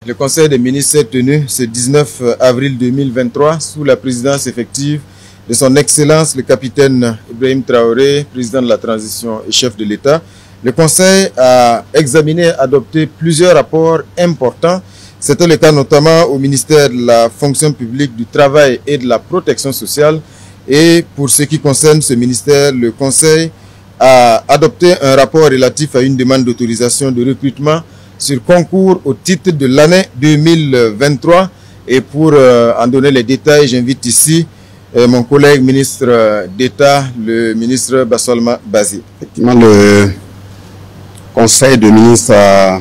Le Conseil des ministres s'est tenu ce 19 avril 2023 sous la présidence effective de son Excellence le capitaine Ibrahim Traoré, président de la transition et chef de l'État. Le Conseil a examiné et adopté plusieurs rapports importants. C'était le cas notamment au ministère de la fonction publique, du travail et de la protection sociale. Et pour ce qui concerne ce ministère, le Conseil a adopté un rapport relatif à une demande d'autorisation de recrutement sur concours au titre de l'année 2023. Et pour en donner les détails, j'invite ici mon collègue ministre d'État, le ministre Bassolma Bazi. Effectivement, le Conseil des ministres a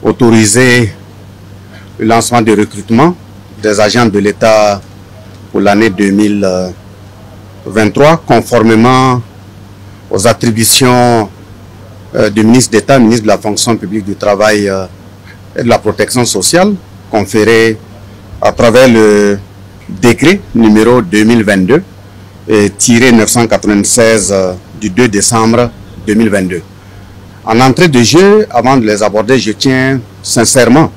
autorisé le lancement de recrutement des agents de l'État pour l'année 2023, conformément aux attributions du ministre d'État, ministre de la fonction publique, du travail et de la protection sociale, conférées à travers le décret numéro 2022-996 du 2 décembre 2022. En entrée de jeu, avant de les aborder, je tiens sincèrement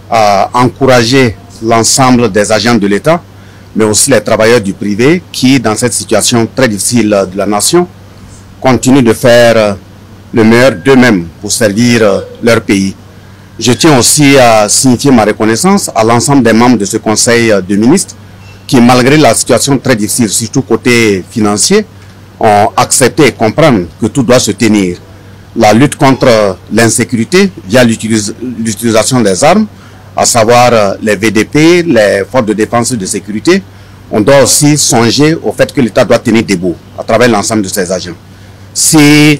à encourager l'ensemble des agents de l'État, mais aussi les travailleurs du privé qui, dans cette situation très difficile de la nation, continuent de faire le meilleur d'eux-mêmes pour servir leur pays. Je tiens aussi à signifier ma reconnaissance à l'ensemble des membres de ce Conseil de ministres qui, malgré la situation très difficile, surtout côté financier, ont accepté et comprennent que tout doit se tenir. La lutte contre l'insécurité via l'utilisation des armes, à savoir les VDP, les forces de défense et de sécurité, on doit aussi songer au fait que l'État doit tenir debout à travers l'ensemble de ses agents. Si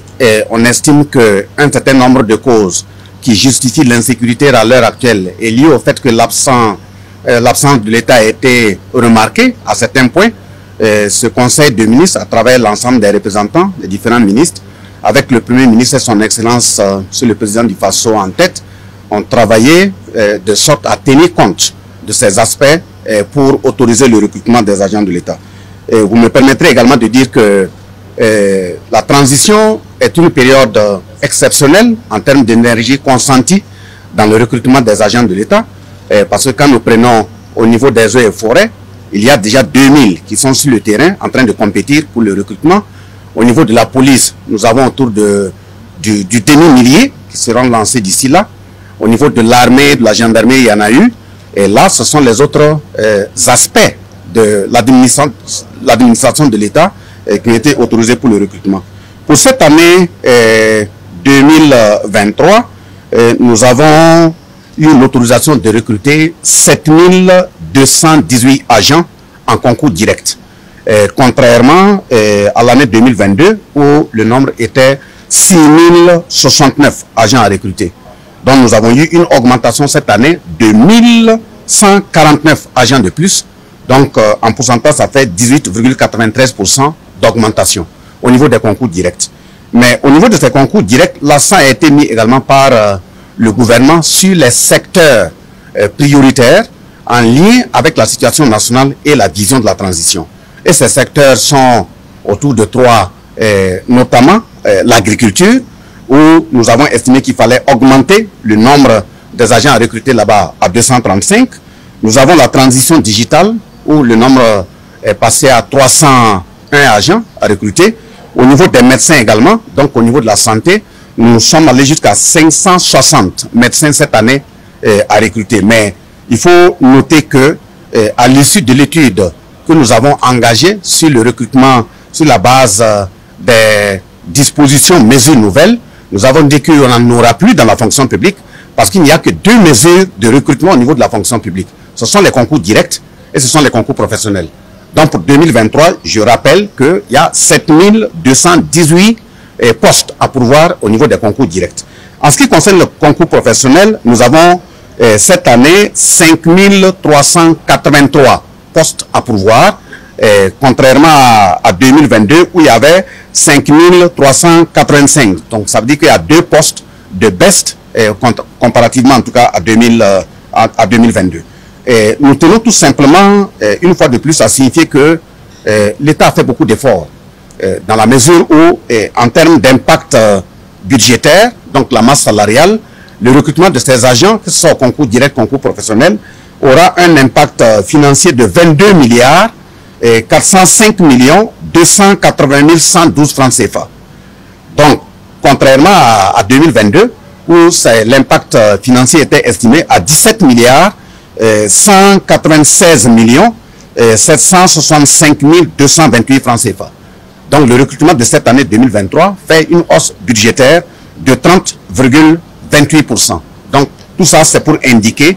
on estime qu'un certain nombre de causes qui justifient l'insécurité à l'heure actuelle est liée au fait que l'absence de l'État a été remarquée à certains points, ce Conseil de ministres, à travers l'ensemble des représentants, des différents ministres, avec le Premier ministre et son Excellence, le Président du Faso en tête, ont travaillé de sorte à tenir compte de ces aspects pour autoriser le recrutement des agents de l'État. Vous me permettrez également de dire que la transition est une période exceptionnelle en termes d'énergie consentie dans le recrutement des agents de l'État, parce que quand nous prenons au niveau des eaux et forêts, il y a déjà 2000 qui sont sur le terrain en train de compétir pour le recrutement. Au niveau de la police, nous avons autour du demi-millier qui seront lancés d'ici là. Au niveau de l'armée, de la gendarmerie, il y en a eu. Et là, ce sont les autres aspects de l'administration de l'État qui ont été autorisés pour le recrutement. Pour cette année 2023, nous avons eu l'autorisation de recruter 7218 agents en concours direct. Contrairement à l'année 2022 où le nombre était 6069 agents à recruter. Donc nous avons eu une augmentation cette année de 1149 agents de plus. Donc en pourcentage, ça fait 18,93% d'augmentation au niveau des concours directs. Mais au niveau de ces concours directs, l'accent a été mis également par le gouvernement sur les secteurs prioritaires en lien avec la situation nationale et la vision de la transition. Et ces secteurs sont autour de trois, notamment l'agriculture, où nous avons estimé qu'il fallait augmenter le nombre des agents à recruter là-bas à 235. Nous avons la transition digitale, où le nombre est passé à 301 agents à recruter. Au niveau des médecins également, donc au niveau de la santé, nous sommes allés jusqu'à 560 médecins cette année à recruter. Mais il faut noter que à l'issue de l'étude que nous avons engagée sur le recrutement, sur la base des dispositions, mesures nouvelles, nous avons dit qu'il n'y en aura plus dans la fonction publique parce qu'il n'y a que 2 mesures de recrutement au niveau de la fonction publique. Ce sont les concours directs et ce sont les concours professionnels. Donc pour 2023, je rappelle qu'il y a 7218 postes à pourvoir au niveau des concours directs. En ce qui concerne le concours professionnel, nous avons cette année 5383 postes à pourvoir, contrairement à 2022 où il y avait 5385. Donc ça veut dire qu'il y a 2 postes de baisse comparativement en tout cas à 2022. Nous tenons tout simplement, une fois de plus, à signifier que l'État a fait beaucoup d'efforts dans la mesure où, en termes d'impact budgétaire, donc la masse salariale, le recrutement de ces agents, que ce soit au concours direct, concours professionnel, aura un impact financier de 22 milliards et 405 millions 280 112 francs CFA. Donc, contrairement à 2022, où l'impact financier était estimé à 17 milliards 196 millions 765 228 francs CFA. Donc, le recrutement de cette année 2023 fait une hausse budgétaire de 30,28%. Donc, tout ça, c'est pour indiquer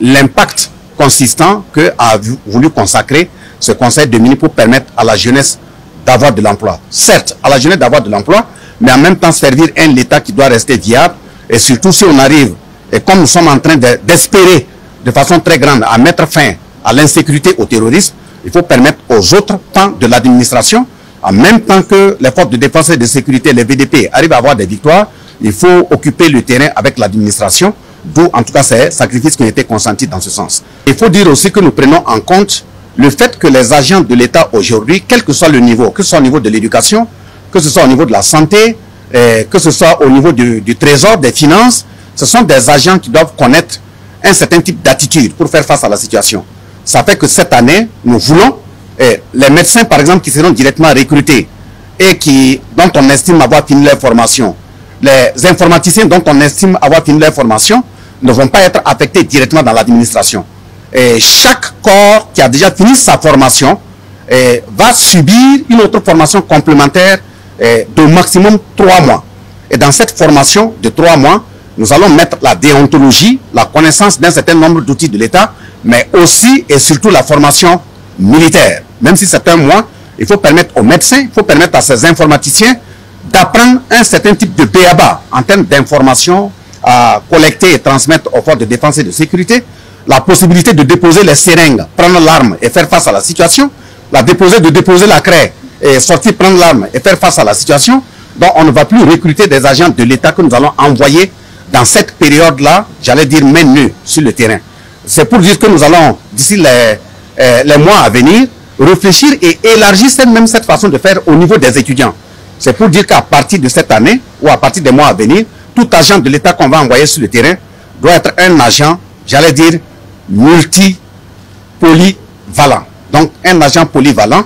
l'impact consistant que a voulu consacrer ce Conseil des ministres pour permettre à la jeunesse d'avoir de l'emploi. Certes, à la jeunesse d'avoir de l'emploi, mais en même temps servir un État qui doit rester viable. Et surtout, si on arrive, et comme nous sommes en train d'espérer de façon très grande à mettre fin à l'insécurité, au terrorisme, il faut permettre aux autres pans de l'administration, en même temps que les forces de défense et de sécurité, les VDP, arrivent à avoir des victoires, il faut occuper le terrain avec l'administration, d'où en tout cas ces sacrifices qui ont été consentis dans ce sens. Il faut dire aussi que nous prenons en compte le fait que les agents de l'État aujourd'hui, quel que soit le niveau, que ce soit au niveau de l'éducation, que ce soit au niveau de la santé, que ce soit au niveau du trésor, des finances, ce sont des agents qui doivent connaître un certain type d'attitude pour faire face à la situation. Ça fait que cette année, nous voulons, les médecins par exemple qui seront directement recrutés et dont on estime avoir fini leur formation, les informaticiens dont on estime avoir fini leur formation, ne vont pas être affectés directement dans l'administration. Et chaque corps qui a déjà fini sa formation va subir une autre formation complémentaire de maximum 3 mois. Et dans cette formation de 3 mois, nous allons mettre la déontologie, la connaissance d'un certain nombre d'outils de l'État, mais aussi et surtout la formation militaire. Même si c'est un mois, il faut permettre aux médecins, il faut permettre à ces informaticiens d'apprendre un certain type de b.a.-ba en termes d'informations à collecter et transmettre aux forces de défense et de sécurité, la possibilité de déposer les seringues, prendre l'arme et faire face à la situation, de déposer la craie et sortir prendre l'arme et faire face à la situation. Donc on ne va plus recruter des agents de l'État que nous allons envoyer dans cette période-là, j'allais dire main nue sur le terrain. C'est pour dire que nous allons, d'ici les mois à venir, réfléchir et élargir même cette façon de faire au niveau des étudiants. C'est pour dire qu'à partir de cette année ou à partir des mois à venir, tout agent de l'État qu'on va envoyer sur le terrain doit être un agent, j'allais dire, polyvalent. Donc un agent polyvalent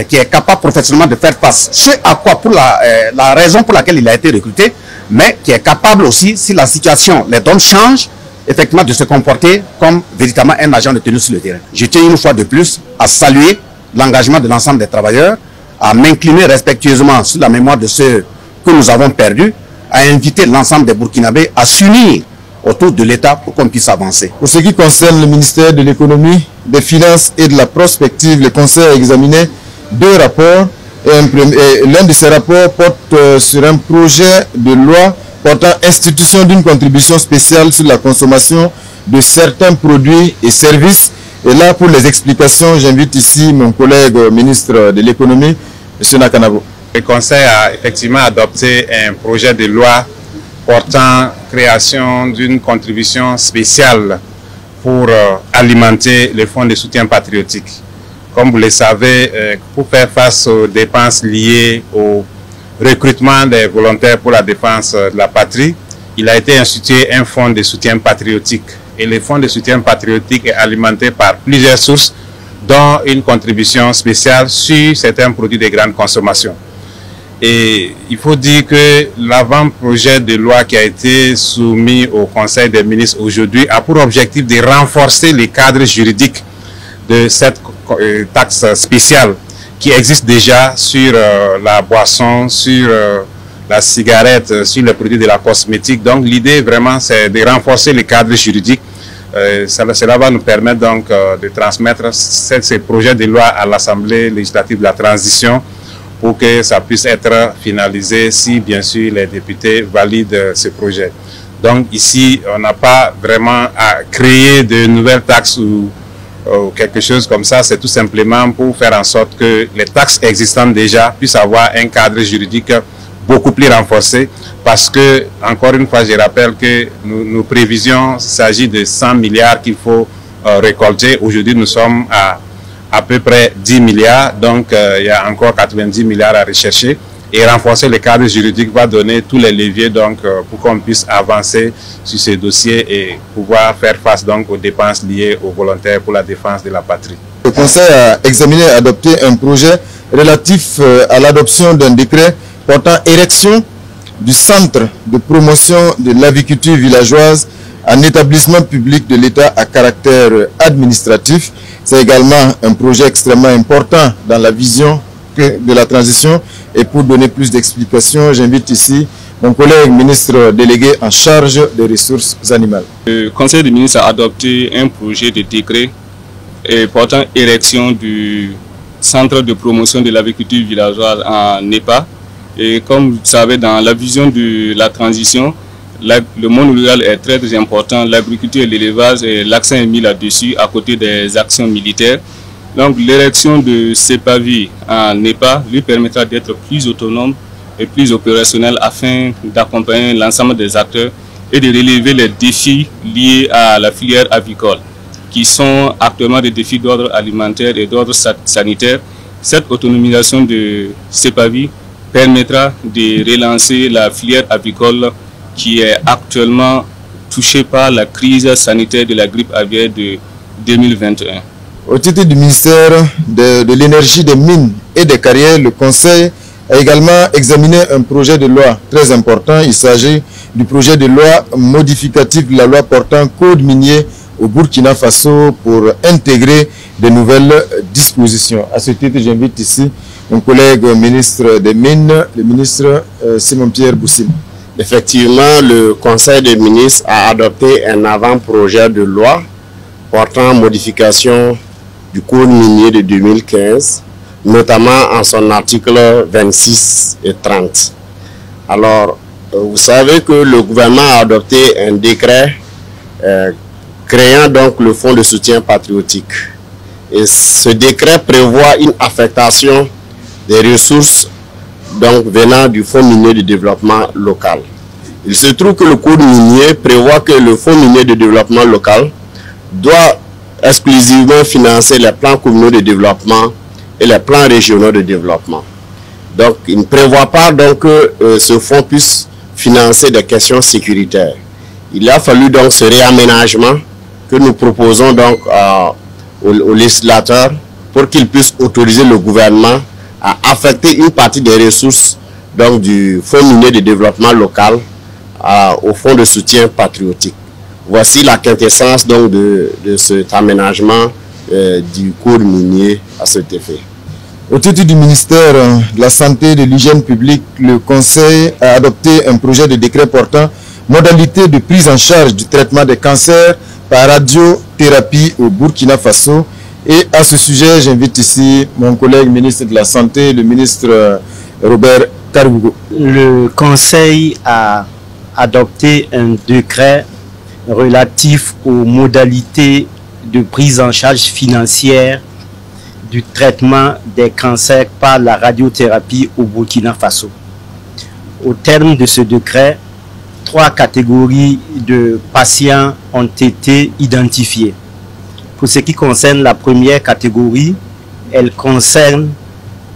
qui est capable professionnellement de faire face. Ce à quoi, pour la raison pour laquelle il a été recruté, mais qui est capable aussi, si la situation, les donnes changent, effectivement de se comporter comme véritablement un agent de tenue sur le terrain. Je tiens une fois de plus à saluer l'engagement de l'ensemble des travailleurs, à m'incliner respectueusement sur la mémoire de ceux que nous avons perdus, à inviter l'ensemble des Burkinabés à s'unir autour de l'État pour qu'on puisse avancer. Pour ce qui concerne le ministère de l'économie, des finances et de la prospective, le Conseil a examiné 2 rapports. L'un de ces rapports porte sur un projet de loi portant institution d'une contribution spéciale sur la consommation de certains produits et services. Et là, pour les explications, j'invite ici mon collègue ministre de l'économie, M. Nakanabo. Le Conseil a effectivement adopté un projet de loi portant création d'une contribution spéciale pour alimenter le fonds de soutien patriotique. Comme vous le savez, pour faire face aux dépenses liées au recrutement des volontaires pour la défense de la patrie, il a été institué un fonds de soutien patriotique. Et le fonds de soutien patriotique est alimenté par plusieurs sources, dont une contribution spéciale sur certains produits de grande consommation. Et il faut dire que l'avant-projet de loi qui a été soumis au Conseil des ministres aujourd'hui a pour objectif de renforcer les cadres juridiques de cette taxe spéciale qui existe déjà sur la boisson, sur la cigarette, sur les produits de la cosmétique. Donc l'idée vraiment c'est de renforcer les cadres juridiques. Cela va nous permettre donc de transmettre ces projets de loi à l'Assemblée législative de la transition pour que ça puisse être finalisé si bien sûr les députés valident ce projet. Donc ici on n'a pas vraiment à créer de nouvelles taxes ou quelque chose comme ça, c'est tout simplement pour faire en sorte que les taxes existantes déjà puissent avoir un cadre juridique beaucoup plus renforcé parce que, encore une fois, je rappelle que nos prévisions, il s'agit de 100 milliards qu'il faut récolter. Aujourd'hui, nous sommes à peu près 10 milliards, donc il y a encore 90 milliards à rechercher. Et renforcer le cadre juridique va donner tous les leviers donc, pour qu'on puisse avancer sur ces dossiers et pouvoir faire face donc, aux dépenses liées aux volontaires pour la défense de la patrie. Le Conseil a examiné et adopté un projet relatif à l'adoption d'un décret portant érection du centre de promotion de l'aviculture villageoise en établissement public de l'État à caractère administratif. C'est également un projet extrêmement important dans la vision de la transition. Et pour donner plus d'explications, j'invite ici mon collègue ministre délégué en charge des ressources animales. Le Conseil des ministres a adopté un projet de décret portant érection du centre de promotion de l'agriculture villageoise en NEPA. Et comme vous savez, dans la vision de la transition, le monde rural est très, très important. L'agriculture et l'élevage, l'accent est mis là-dessus à côté des actions militaires. Donc l'érection de CEPAVI en NEPA lui permettra d'être plus autonome et plus opérationnel afin d'accompagner l'ensemble des acteurs et de relever les défis liés à la filière avicole, qui sont actuellement des défis d'ordre alimentaire et d'ordre sanitaire. Cette autonomisation de CEPAVI permettra de relancer la filière avicole qui est actuellement touchée par la crise sanitaire de la grippe aviaire de 2021. Au titre du ministère de l'énergie, des mines et des carrières, le Conseil a également examiné un projet de loi très important. Il s'agit du projet de loi modificatif de la loi portant code minier au Burkina Faso pour intégrer de nouvelles dispositions. À ce titre, j'invite ici mon collègue ministre des Mines, le ministre Simon-Pierre Boussine. Effectivement, le Conseil des ministres a adopté un avant-projet de loi portant modification du Code minier de 2015, notamment en son article 26 et 30. Alors, vous savez que le gouvernement a adopté un décret créant donc le Fonds de soutien patriotique. Et ce décret prévoit une affectation des ressources donc venant du Fonds minier de développement local. Il se trouve que le Code minier prévoit que le Fonds minier de développement local doit exclusivement financer les plans communaux de développement et les plans régionaux de développement. Donc, il ne prévoit pas donc que ce fonds puisse financer des questions sécuritaires. Il a fallu donc ce réaménagement que nous proposons donc aux législateurs pour qu'ils puissent autoriser le gouvernement à affecter une partie des ressources donc, du Fonds minier de développement local au Fonds de soutien patriotique. Voici la quintessence donc de cet aménagement du Code minier à cet effet. Au titre du ministère de la Santé et de l'Hygiène publique, le Conseil a adopté un projet de décret portant modalité de prise en charge du traitement des cancers par radiothérapie au Burkina Faso. Et à ce sujet, j'invite ici mon collègue ministre de la Santé, le ministre Robert Karougo. Le Conseil a adopté un décret relatif aux modalités de prise en charge financière du traitement des cancers par la radiothérapie au Burkina Faso. Au terme de ce décret, 3 catégories de patients ont été identifiées. Pour ce qui concerne la première catégorie, elle concerne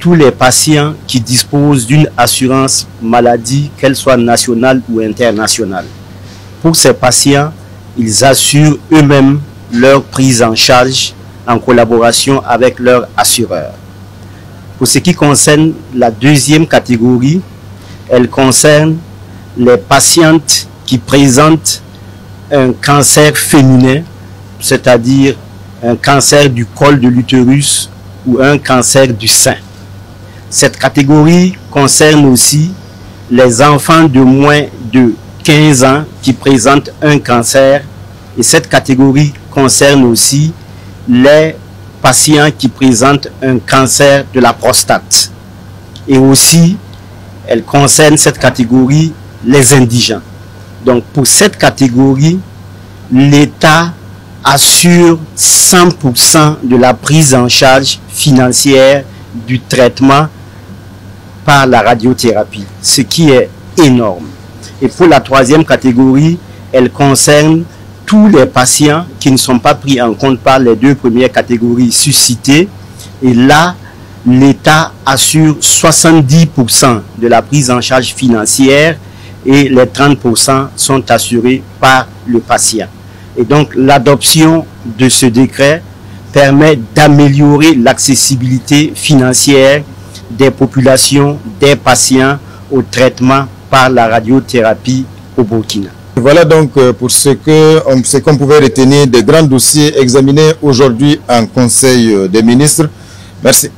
tous les patients qui disposent d'une assurance maladie, qu'elle soit nationale ou internationale. Pour ces patients, ils assurent eux-mêmes leur prise en charge en collaboration avec leur assureur. Pour ce qui concerne la deuxième catégorie, elle concerne les patientes qui présentent un cancer féminin, c'est-à-dire un cancer du col de l'utérus ou un cancer du sein. Cette catégorie concerne aussi les enfants de moins de 15 ans qui présentent un cancer, et cette catégorie concerne aussi les patients qui présentent un cancer de la prostate. Et aussi, elle concerne cette catégorie les indigents. Donc pour cette catégorie, l'État assure 100% de la prise en charge financière du traitement par la radiothérapie, ce qui est énorme. Et pour la troisième catégorie, elle concerne tous les patients qui ne sont pas pris en compte par les 2 premières catégories suscitées. Et là, l'État assure 70% de la prise en charge financière et les 30% sont assurés par le patient. Et donc l'adoption de ce décret permet d'améliorer l'accessibilité financière des populations, des patients au traitement par la radiothérapie au Burkina. Voilà donc pour ce qu'on pouvait retenir des grands dossiers examinés aujourd'hui en Conseil des ministres. Merci.